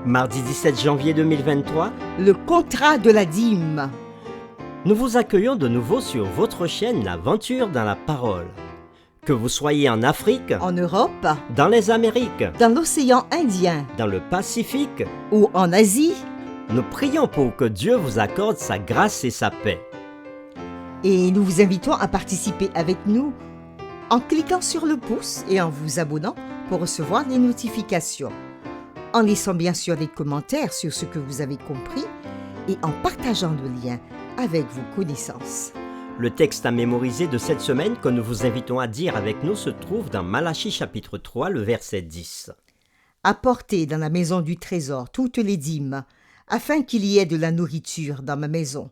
Mardi 17 janvier 2023, le contrat de la dîme. nous vous accueillons de nouveau sur votre chaîne L'Aventure dans la Parole. Que vous soyez en Afrique, En Europe, dans les Amériques, dans l'océan Indien dans le Pacifique, ou en Asie, nous prions pour que Dieu vous accorde sa grâce et sa paix. et nous vous invitons à participer avec nous en cliquant sur le pouce et en vous abonnant pour recevoir les notifications, en laissant bien sûr des commentaires sur ce que vous avez compris et en partageant le lien avec vos connaissances. Le texte à mémoriser de cette semaine que nous vous invitons à dire avec nous se trouve dans Malachie chapitre 3, le verset 10. Apportez dans la maison du trésor toutes les dîmes, afin qu'il y ait de la nourriture dans ma maison.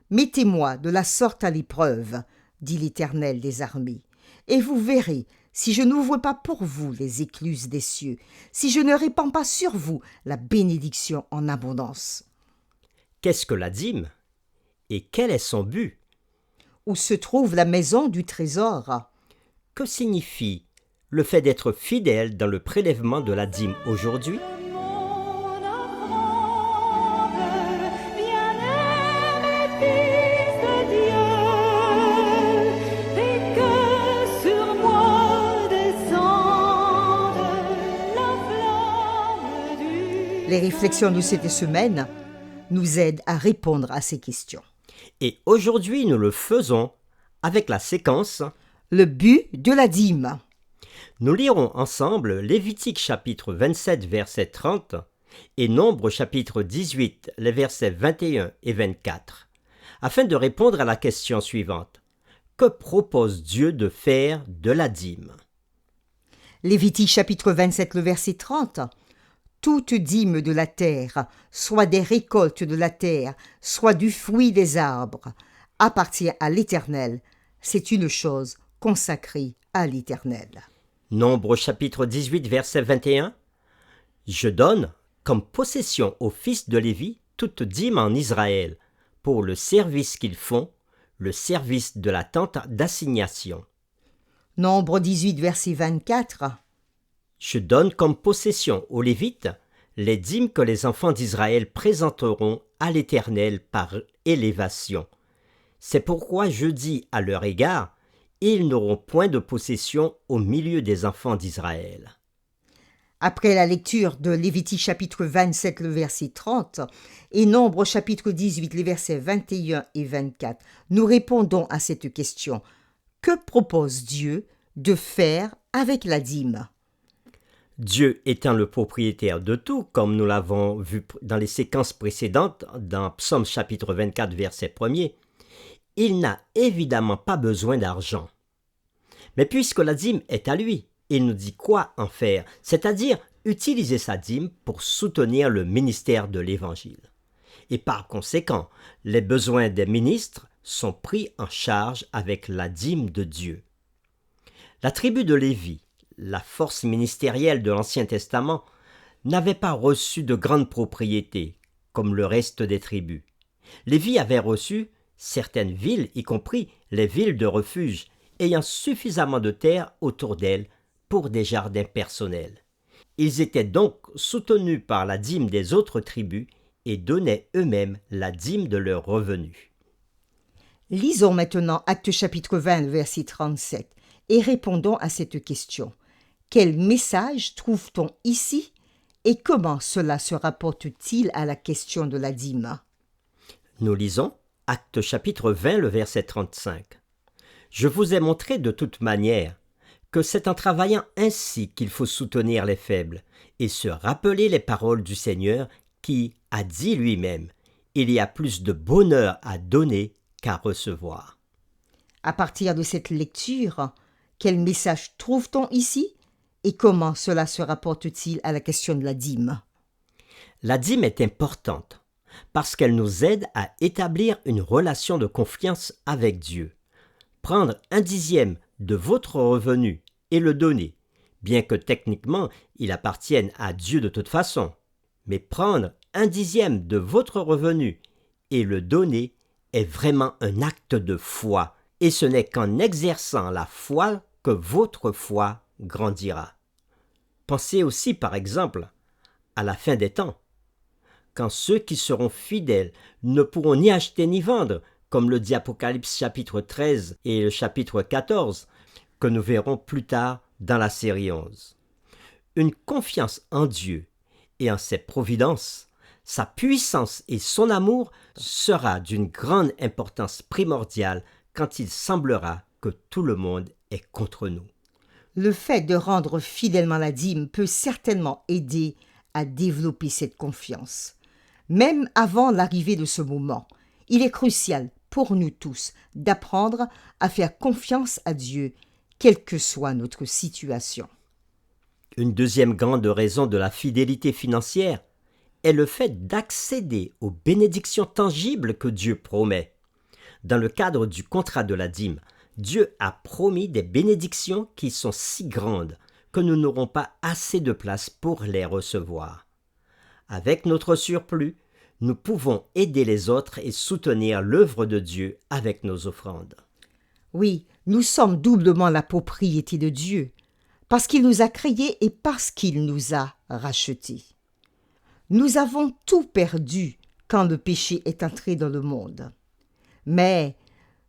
Mettez-moi de la sorte à l'épreuve, dit l'Éternel des armées, et vous verrez si je n'ouvre pas pour vous les écluses des cieux, si je ne répands pas sur vous la bénédiction en abondance. Qu'est-ce que la dîme? Et quel est son but? Où se trouve la maison du trésor? Que signifie le fait d'être fidèle dans le prélèvement de la dîme aujourd'hui? Les réflexions de cette semaine nous aident à répondre à ces questions. Et aujourd'hui, nous le faisons avec la séquence. Le but de la dîme. Nous lirons ensemble Lévitique chapitre 27, verset 30 et Nombre chapitre 18, les versets 21 et 24, afin de répondre à la question suivante. Que propose Dieu de faire de la dîme? Lévitique chapitre 27, le verset 30. Toute dîme de la terre, soit des récoltes de la terre, soit du fruit des arbres, appartient à l'Éternel. C'est une chose consacrée à l'Éternel. Nombre chapitre 18, verset 21. Je donne comme possession aux fils de Lévi toute dîme en Israël, pour le service qu'ils font, le service de la tente d'assignation. Nombre 18, verset 24. Je donne comme possession aux Lévites les dîmes que les enfants d'Israël présenteront à l'Éternel par élévation. C'est pourquoi je dis à leur égard, ils n'auront point de possession au milieu des enfants d'Israël. Après la lecture de Lévitique chapitre 27, le verset 30, et Nombre chapitre 18, les versets 21 et 24, nous répondons à cette question. Que propose Dieu de faire avec la dîme? Dieu étant le propriétaire de tout, comme nous l'avons vu dans les séquences précédentes, dans Psaume chapitre 24, verset 1er, il n'a évidemment pas besoin d'argent. Mais puisque la dîme est à lui, il nous dit quoi en faire, c'est-à-dire utiliser sa dîme pour soutenir le ministère de l'Évangile. Et par conséquent, les besoins des ministres sont pris en charge avec la dîme de Dieu. La tribu de Lévi, la force ministérielle de l'Ancien Testament, n'avait pas reçu de grandes propriétés, comme le reste des tribus. Lévi avait reçu certaines villes, y compris les villes de refuge, ayant suffisamment de terre autour d'elles pour des jardins personnels. Ils étaient donc soutenus par la dîme des autres tribus et donnaient eux-mêmes la dîme de leurs revenus. Lisons maintenant Actes chapitre 20, verset 37, et répondons à cette question. Quel message trouve-t-on ici et comment cela se rapporte-t-il à la question de la dîme? Nous lisons Actes chapitre 20, le verset 35. Je vous ai montré de toute manière que c'est en travaillant ainsi qu'il faut soutenir les faibles et se rappeler les paroles du Seigneur qui a dit lui-même « Il y a plus de bonheur à donner qu'à recevoir ». À partir de cette lecture, quel message trouve-t-on ici et comment cela se rapporte-t-il à la question de la dîme? La dîme est importante parce qu'elle nous aide à établir une relation de confiance avec Dieu. Prendre 1/10 de votre revenu et le donner, bien que techniquement il appartienne à Dieu de toute façon, mais prendre 1/10 de votre revenu et le donner est vraiment un acte de foi, et ce n'est qu'en exerçant la foi que votre foi grandira. Pensez aussi, par exemple, à la fin des temps, quand ceux qui seront fidèles ne pourront ni acheter ni vendre, comme le dit Apocalypse chapitre 13 et le chapitre 14, que nous verrons plus tard dans la série 11. Une confiance en Dieu et en ses providences, sa puissance et son amour sera d'une grande importance primordiale quand il semblera que tout le monde est contre nous. Le fait de rendre fidèlement la dîme peut certainement aider à développer cette confiance. Même avant l'arrivée de ce moment, il est crucial pour nous tous d'apprendre à faire confiance à Dieu, quelle que soit notre situation. Une deuxième grande raison de la fidélité financière est le fait d'accéder aux bénédictions tangibles que Dieu promet. Dans le cadre du contrat de la dîme, Dieu a promis des bénédictions qui sont si grandes que nous n'aurons pas assez de place pour les recevoir. Avec notre surplus, nous pouvons aider les autres et soutenir l'œuvre de Dieu avec nos offrandes. Oui, nous sommes doublement la propriété de Dieu, parce qu'il nous a créés et parce qu'il nous a rachetés. Nous avons tout perdu quand le péché est entré dans le monde. Mais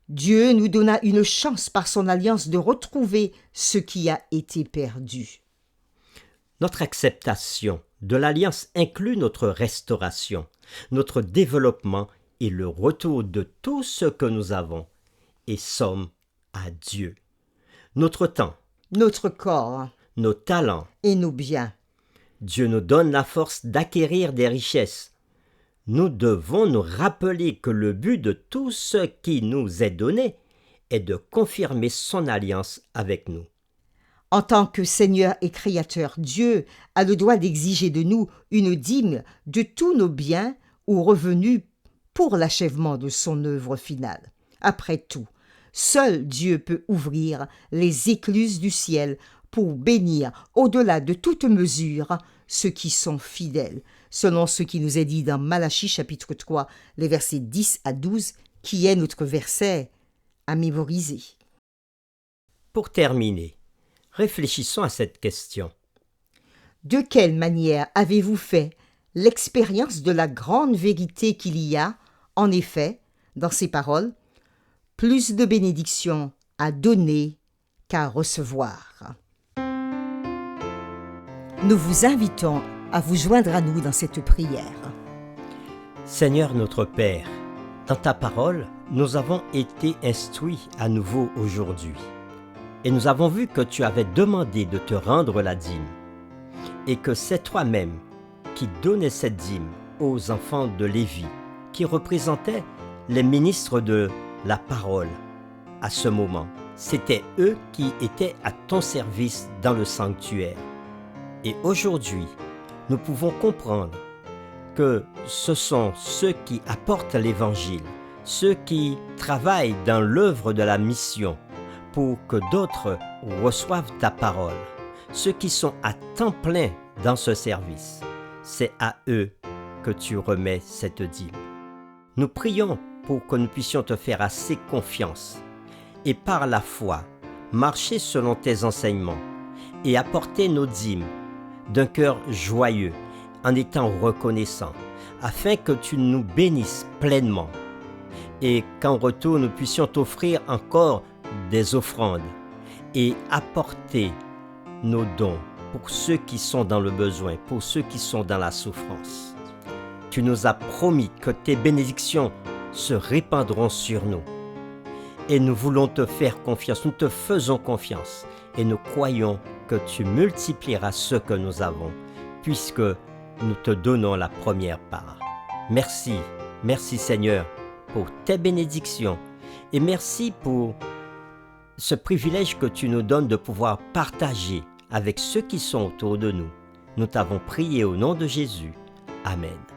Dieu nous donna une chance par son alliance de retrouver ce qui a été perdu. Notre acceptation de l'alliance inclut notre restauration, notre développement et le retour de tout ce que nous avons et sommes à Dieu. Notre temps, Notre corps nos talents, et nos biens. Dieu nous donne la force d'acquérir des richesses. Nous devons nous rappeler que le but de tout ce qui nous est donné est de confirmer son alliance avec nous. En tant que Seigneur et Créateur, Dieu a le droit d'exiger de nous une dîme de tous nos biens ou revenus pour l'achèvement de son œuvre finale. Après tout, seul Dieu peut ouvrir les écluses du ciel pour bénir au-delà de toute mesure ceux qui sont fidèles, selon ce qui nous est dit dans Malachie chapitre 3, les versets 10 à 12, qui est notre verset à mémoriser. Pour terminer, réfléchissons à cette question. De quelle manière avez-vous fait l'expérience de la grande vérité qu'il y a, en effet, dans ces paroles, plus de bénédictions à donner qu'à recevoir? Nous vous invitons à vous joindre à nous dans cette prière. Seigneur notre Père, dans ta parole, nous avons été instruits à nouveau aujourd'hui. Et nous avons vu que tu avais demandé de te rendre la dîme, et que c'est toi-même qui donnais cette dîme aux enfants de Lévi, qui représentaient les ministres de la parole à ce moment. C'étaient eux qui étaient à ton service dans le sanctuaire. Et aujourd'hui, nous pouvons comprendre que ce sont ceux qui apportent l'Évangile, ceux qui travaillent dans l'œuvre de la mission pour que d'autres reçoivent ta parole, ceux qui sont à temps plein dans ce service. C'est à eux que tu remets cette dîme. Nous prions pour que nous puissions te faire assez confiance et par la foi marcher selon tes enseignements et apporter nos dîmes d'un cœur joyeux, en étant reconnaissant, afin que tu nous bénisses pleinement et qu'en retour nous puissions t'offrir encore des offrandes et apporter nos dons pour ceux qui sont dans le besoin, pour ceux qui sont dans la souffrance. Tu nous as promis que tes bénédictions se répandront sur nous et nous voulons te faire confiance, nous te faisons confiance et nous croyons que tu multiplieras ce que nous avons, puisque nous te donnons la première part. Merci, merci Seigneur pour tes bénédictions et merci pour ce privilège que tu nous donnes de pouvoir partager avec ceux qui sont autour de nous. Nous t'avons prié au nom de Jésus. Amen.